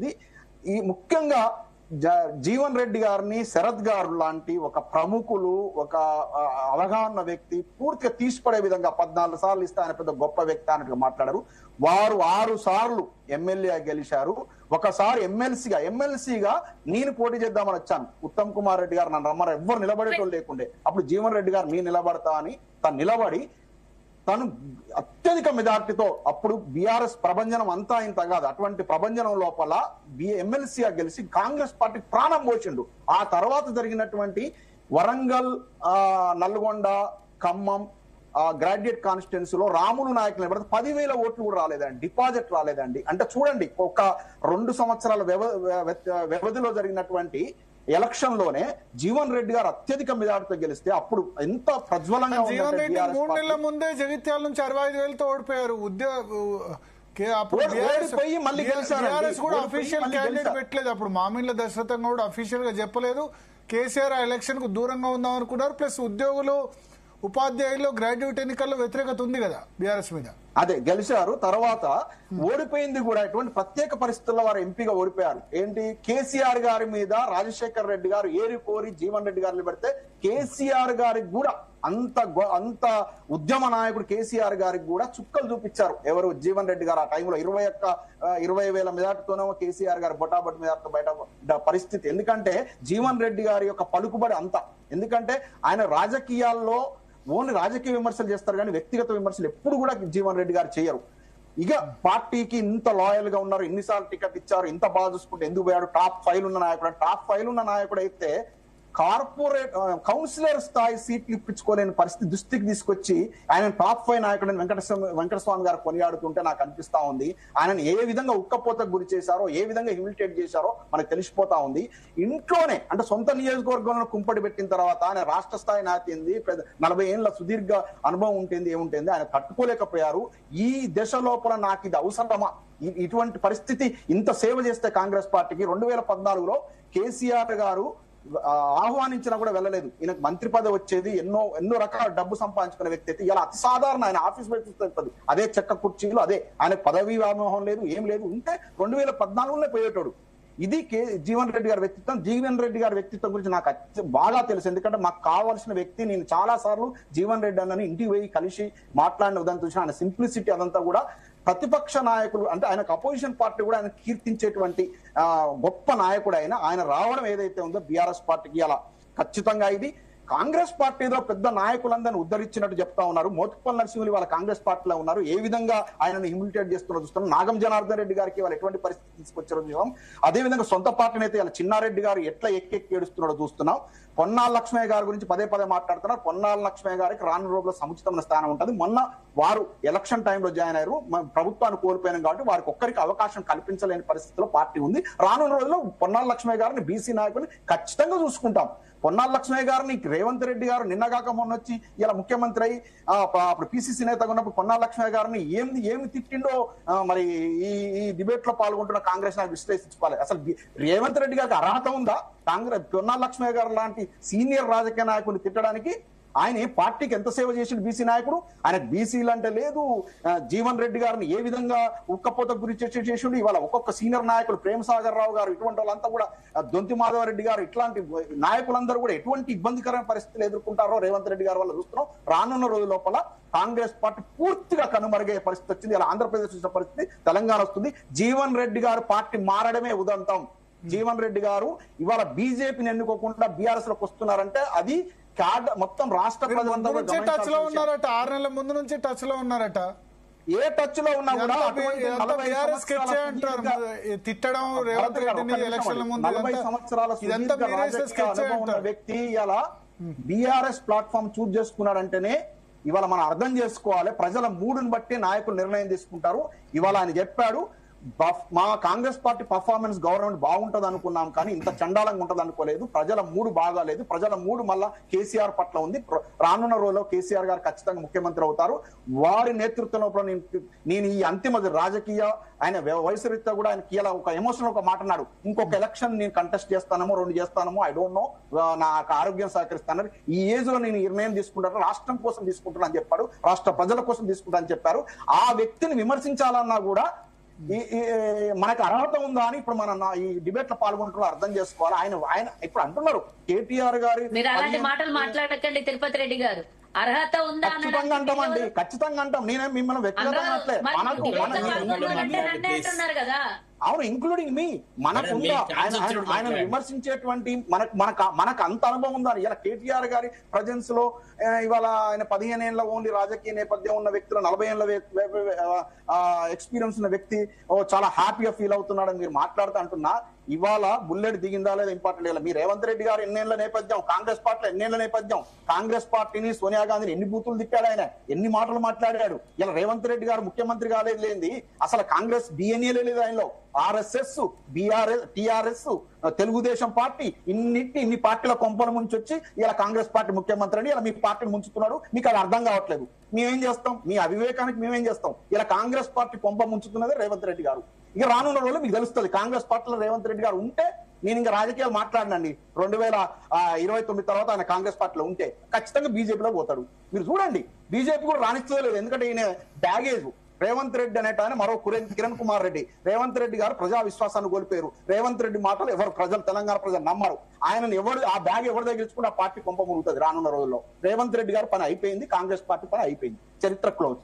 జరిగింది. ఈ ముఖ్యంగా జీవన్ రెడ్డి గారిని శరత్ గారు లాంటి ఒక ప్రముఖులు, ఒక అవగాహన వ్యక్తి పూర్తిగా తీసిపడే విధంగా 14 సార్లు ఇస్తే ఆయన పెద్ద గొప్ప వ్యక్తి అన్నట్టుగా మాట్లాడారు. వారు 6 సార్లు ఎమ్మెల్యే గెలిచారు. ఒకసారి ఎమ్మెల్సీగా నేను పోటీ చేద్దామని వచ్చాను. ఉత్తమ్ కుమార్ రెడ్డి గారు నన్ను రమ్మని ఎవ్వరు నిలబడేటోళ్ళు లేకుండే. అప్పుడు జీవన్ రెడ్డి గారు నేను నిలబడతా అని తను నిలబడి తను అత్యధిక మెజార్టీతో, అప్పుడు బీఆర్ఎస్ ప్రభంజనం అంతా ఇంత కాదు, అటువంటి ప్రభంజనం లోపల ఎమ్మెల్సీగా గెలిచి కాంగ్రెస్ పార్టీ ప్రాణం పోసిండు. ఆ తర్వాత జరిగినటువంటి వరంగల్, నల్గొండ, ఖమ్మం గ్రాడ్యుయేట్ కాన్స్టిట్యున్సీలో రాములు నాయకులు నిలబడితే 10,000 ఓట్లు కూడా రాలేదండి, డిపాజిట్ రాలేదండి. అంటే చూడండి, ఒక 2 సంవత్సరాల వ్యవధిలో జరిగినటువంటి ఎలక్షన్ లోనే జీవన్ రెడ్డి గారు అత్యధిక మెజార్టీతో గెలిస్తే అప్పుడు ఎంత ప్రజ్వలంగా జీవన్ రెడ్డి 3 నెలల ముందే జగిత్యాల నుంచి 65,000తో ఓడిపోయారు. అఫీషియల్ క్యాండిడేట్ పెట్టలేదు. అప్పుడు మామిళ్ళ దశరథం కూడా అఫీషియల్ గా చెప్పలేదు. కేసీఆర్ ఆ ఎలక్షన్ కు దూరంగా ఉందాం అనుకున్నారు. ప్లస్ ఉద్యోగులు, ఉపాధ్యాయులు గ్రాడ్యుయేట్ ఎన్నికల్లో వ్యతిరేకత ఉంది కదా బీఆర్ఎస్ మీద. అదే గెలిచారు. తర్వాత ఓడిపోయింది కూడా ఎటువంటి ప్రత్యేక పరిస్థితుల్లో వారు ఎంపీగా ఓడిపోయారు. ఏంటి, కేసీఆర్ గారి మీద రాజశేఖర్ రెడ్డి గారు ఏరి కోరి జీవన్ రెడ్డి గారిని పెడితే కేసీఆర్ గారికి కూడా అంత ఉద్యమ నాయకుడు కేసీఆర్ గారికి కూడా చుక్కలు చూపించారు ఎవరు, జీవన్ రెడ్డి గారు. ఆ టైంలో 20,000 మెజార్టీతోనేమో కేసీఆర్ గారు బొటాబొట్టి మెజార్టీతో బయట పరిస్థితి. ఎందుకంటే జీవన్ రెడ్డి గారి యొక్క పలుకుబడి అంత. ఎందుకంటే ఆయన రాజకీయాల్లో ఓన్లీ రాజకీయ విమర్శలు చేస్తారు కానీ వ్యక్తిగత విమర్శలు ఎప్పుడు కూడా జీవన్ రెడ్డి గారు చేయరు. ఇక పార్టీకి ఇంత లాయల్ గా ఉన్నారు, ఎన్నిసార్లు టికెట్ ఇచ్చారు, ఇంత బాగా చూసుకుంటే ఎందుకు పోయాడు, టాప్ 5 ఉన్న నాయకుడు. టాప్ 5 ఉన్న నాయకుడు అయితే కార్పొరేట్ కౌన్సిలర్ స్థాయి సీట్లు ఇప్పించుకోలేని పరిస్థితి దృష్టికి తీసుకొచ్చి ఆయన టాప్ 5 నాయకుడిని వెంకటస్వామి గారు కొనియాడుతుంటే నాకు అనిపిస్తా ఉంది. ఆయనను ఏ విధంగా ఉక్కపోతకు గురి చేశారో, ఏ విధంగా హ్యూమిలిటేట్ చేశారో మనకు తెలిసిపోతా ఉంది. ఇంట్లోనే అంటే సొంత నియోజకవర్గంలో కుంపడి పెట్టిన తర్వాత ఆయన రాష్ట్ర స్థాయి నాటింది, 40 ఏళ్ల సుదీర్ఘ అనుభవం ఉంటుంది, ఏముంటుంది, ఆయన తట్టుకోలేకపోయారు. ఈ దశ లోపల నాకు ఇది అవసరమా, ఇటువంటి పరిస్థితి, ఇంత సేవ చేస్తే కాంగ్రెస్ పార్టీకి 2014లో కేసీఆర్ గారు ఆహ్వానించినా కూడా వెళ్ళలేదు. ఈయనకు మంత్రి పదవి వచ్చేది, ఎన్నో రకాల డబ్బు సంపాదించుకునే వ్యక్తి అయితే ఇలా అతి సాధారణ ఆయన ఆఫీస్ పెట్టి అదే చెక్క కుర్చీలు, అదే ఆయన పదవి వ్యామోహం లేదు, ఏం లేదు. ఉంటే 2014లోనే పోయేటోడు. ఇది జీవన్ రెడ్డి గారి వ్యక్తిత్వం. జీవన్ రెడ్డి గారి వ్యక్తిత్వం గురించి నాకు బాగా తెలుసు. ఎందుకంటే మాకు కావాల్సిన వ్యక్తి, నేను చాలా సార్లు జీవన్ రెడ్డి అన్నని ఇంటికి పోయి కలిసి మాట్లాడిన ఉదాహరణ చూసిన ఆయన సింప్లిసిటీ అదంతా కూడా ప్రతిపక్ష నాయకులు అంటే ఆయనకు అపోజిషన్ పార్టీ కూడా ఆయన కీర్తించేటువంటి గొప్ప నాయకుడు ఆయన రావడం ఏదైతే ఉందో బీఆర్ఎస్ పార్టీకి అలా ఖచ్చితంగా ఇది కాంగ్రెస్ పార్టీలో పెద్ద నాయకులందరినీ ఉద్ధరించినట్టు చెప్తా ఉన్నారు. మోత్కుపల్లి నరసింహులు వాళ్ళ కాంగ్రెస్ పార్టీలో ఉన్నారు. ఏ విధంగా ఆయనను హ్యూమిలిటేట్ చేస్తున్నారో చూస్తున్నాం. నాగం జనార్దన్ రెడ్డి గారికి వాళ్ళు ఎటువంటి పరిస్థితి తీసుకొచ్చారో చూసాం. అదేవిధంగా సొంత పార్టీని అయితే ఇలా చిన్నారెడ్డి గారు ఎట్లా ఎక్కెక్కి ఏడుస్తున్నాడో చూస్తున్నాం. పొన్నాల లక్ష్మయ్య గారి గురించి పదే మాట్లాడుతున్నారు. పొన్నాల లక్ష్మయ్య గారికి రానున్న రోజుల్లో సముచితమైన స్థానం ఉంటుంది. మొన్న వారు ఎలక్షన్ టైంలో జాయిన్ అయ్యారు. ప్రభుత్వాన్ని కోల్పోయినాం కాబట్టి వారికి ఒక్కరికి అవకాశం కల్పించలేని పరిస్థితిలో పార్టీ ఉంది. రానున్న రోజుల్లో పొన్నాల లక్ష్మయ్య గారిని బీసీ నాయకుని ఖచ్చితంగా చూసుకుంటాం. పొన్నాల లక్ష్మయ్య గారిని రేవంత్ రెడ్డి గారు నిన్నగాక మొన్న వచ్చి ఇలా ముఖ్యమంత్రి అయి అప్పుడు పిసిసి నేతగా ఉన్నప్పుడు పొన్నాల లక్ష్మయ్య గారిని ఏమి తిట్టిండో మరి ఈ డిబేట్ లో పాల్గొంటున్న కాంగ్రెస్ నాకు విశ్లేషించుకోవాలి. అసలు రేవంత్ రెడ్డి గారికి అర్హత ఉందా కాంగ్రెస్ పొన్నాల లక్ష్మయ్య గారు లాంటి సీనియర్ రాజకీయ నాయకుడిని తిట్టడానికి? ఆయన పార్టీకి ఎంత సేవ చేసిండు బీసీ నాయకుడు. ఆయనకు బీసీలు అంటే లేదు. జీవన్ రెడ్డి గారిని ఏ విధంగా ఉక్కపోతకు గురి చేసిండు. ఇవాళ ఒక్కొక్క సీనియర్ నాయకులు ప్రేమసాగర్ రావు గారు, ఇటువంటి వాళ్ళంతా కూడా, దొంతి మాధవరెడ్డి గారు, ఇట్లాంటి నాయకులందరూ కూడా ఎటువంటి ఇబ్బందికరమైన పరిస్థితులు ఎదుర్కొంటారో రేవంత్ రెడ్డి గారి వల్ల చూస్తున్నాం. రానున్న రోజు లోపల కాంగ్రెస్ పార్టీ పూర్తిగా కనుమరుగయ్యే పరిస్థితి వచ్చింది. ఇలా ఆంధ్రప్రదేశ్ వచ్చిన పరిస్థితి తెలంగాణ వస్తుంది. జీవన్ రెడ్డి గారు పార్టీ మారడమే ఉదంతం. జీవన్ రెడ్డి గారు ఇవాళ బీజేపీని ఎన్నుకోకుండా బీఆర్ఎస్ లోకి వస్తున్నారంటే అది మొత్తం రాష్ట్ర ప్రజలందరూ టచ్ లో ఉన్నారట. 6 నెలల ముందు నుంచి టచ్ లో ఉన్నారట. ఏ టచ్ లో ఉన్నా కూడా తిట్టడం రేవంత్ రెడ్డిని ఎలక్షన్ల ముందు 40 సంవత్సరాల ఉన్న వ్యక్తి ఇలా బీఆర్ఎస్ ప్లాట్ఫామ్ చూజ్ చేసుకున్నాడంటేనే ఇవాళ మనం అర్థం చేసుకోవాలి. ప్రజల మూడుని బట్టి నాయకులు నిర్ణయం తీసుకుంటారు. ఇవాళ ఆయన చెప్పాడు, మా కాంగ్రెస్ పార్టీ పర్ఫార్మెన్స్ గవర్నమెంట్ బాగుంటది అనుకున్నాం కానీ ఇంత చండాలంగా ఉంటది అనుకోలేదు. ప్రజల మూడు బాగాలేదు. ప్రజల మూడు మళ్ళా కేసీఆర్ పట్ల ఉంది. రానున్న రోజుల్లో కేసీఆర్ గారు ఖచ్చితంగా ముఖ్యమంత్రి అవుతారు. వారి నేతృత్వంలో నేను ఈ అంతిమ రాజకీయ ఆయన వయసు రీత్యా కూడా ఆయన కీల ఒక ఎమోషనల్ ఒక మాట అన్నాడు, ఇంకొక ఎలక్షన్ నేను కంటెస్ట్ చేస్తానమో 2 చేస్తానమో ఐ డోంట్ నో, నాకు ఆరోగ్యం సహకరిస్తాను. ఈ ఏజ్ లో నేను నిర్ణయం తీసుకుంటాను, రాష్ట్రం కోసం తీసుకుంటున్నా అని చెప్పాడు, రాష్ట్ర ప్రజల కోసం తీసుకుంటా అని చెప్పారు. ఆ వ్యక్తిని విమర్శించాలన్నా కూడా మనకు అర్హత ఉందా అని ఇప్పుడు మన ఈ డిబేట్ లో పాల్గొంటున్నారు అర్థం చేసుకోవాలి. ఆయన ఇప్పుడు అంటున్నారు కేటీఆర్ గారి మీరు అలాంటి మాటలు మాట్లాడకండి తిరుపతి రెడ్డి గారు. అర్హత ఉందా ఖచ్చితంగా అంటామండి, ఖచ్చితంగా అంటాం. నేనే మిమ్మల్ని వ్యక్తిగతంగా అనట్లే. అంటున్నారు కదా. అవును, ఇంక్లూడింగ్ మీ. మనకు ఉందా ఆయన విమర్శించేటువంటి మనకు అంత అనుభవం ఉందా? ఇలా కేటీఆర్ గారి ప్రజెన్స్ లో ఇవాళ ఆయన 15 ఏళ్ల ఓన్లీ రాజకీయ నేపథ్యం ఉన్న వ్యక్తులు 40 ఏళ్ల ఎక్స్పీరియన్స్ ఉన్న వ్యక్తి చాలా హ్యాపీగా ఫీల్ అవుతున్నాడని మీరు మాట్లాడుతూ అంటున్నా. ఇవాళ బుల్లెట్ దిగిందా లేదా ఇంపార్టెంట్ లేదు. మీరు రేవంత్ రెడ్డి గారు ఎన్నేళ్ల నేపథ్యం, కాంగ్రెస్ పార్టీలో ఎన్నేళ్ల నేపథ్యం, కాంగ్రెస్ పార్టీని సోనియా గాంధీని ఎన్ని బూతులు తిప్పాడు ఆయన, ఎన్ని మాటలు మాట్లాడాడు. ఇలా రేవంత్ రెడ్డి గారు ముఖ్యమంత్రి కాలేదు లేనిది అసలు కాంగ్రెస్ డిఎన్ఏ లేదు ఆయనలో. RSS, BRS, TRS, Telugu Desam party ఇన్ని పార్టీల కొంపల ముంచి వచ్చి ఇలా కాంగ్రెస్ పార్టీ ముఖ్యమంత్రి అని ఇలా మీ పార్టీని ముంచుతున్నాడు. మీకు అది అర్థం కావట్లేదు. మేమేం చేస్తాం? మీ అవివేకానికి మేమేం చేస్తాం? ఇలా కాంగ్రెస్ పార్టీ కొంప ముంచుతున్నదే రేవంత్ రెడ్డి గారు. ఇక రానున్న రోజులు మీకు తెలుస్తుంది. కాంగ్రెస్ పార్టీలో రేవంత్ రెడ్డి గారు ఉంటే నేను ఇంకా రాజకీయాలు మాట్లాడినండి 2029 తర్వాత ఆయన కాంగ్రెస్ పార్టీలో ఉంటే ఖచ్చితంగా బీజేపీలో పోతాడు. మీరు చూడండి, బీజేపీ కూడా రాణిస్తూ లేదు. ఎందుకంటే ఈయన బ్యాగేజ్ రేవంత్ రెడ్డి అనేట ఆయన మరో కిరణ్ కుమార్ రెడ్డి. రేవంత్ రెడ్డి గారు ప్రజా విశ్వాసాన్ని కోల్పోయారు. రేవంత్ రెడ్డి మాటలు ఎవరు తెలంగాణ ప్రజలు నమ్మరు. ఆయనను ఆ బ్యాగ్ ఎవరు తగిలించుకుంటే ఆ పార్టీ కొంప మురుగుతుంది రానున్న రోజుల్లో. రేవంత్ రెడ్డి గారు పని అయిపోయింది, కాంగ్రెస్ పార్టీ పని అయిపోయింది, చరిత్ర క్లోజ్.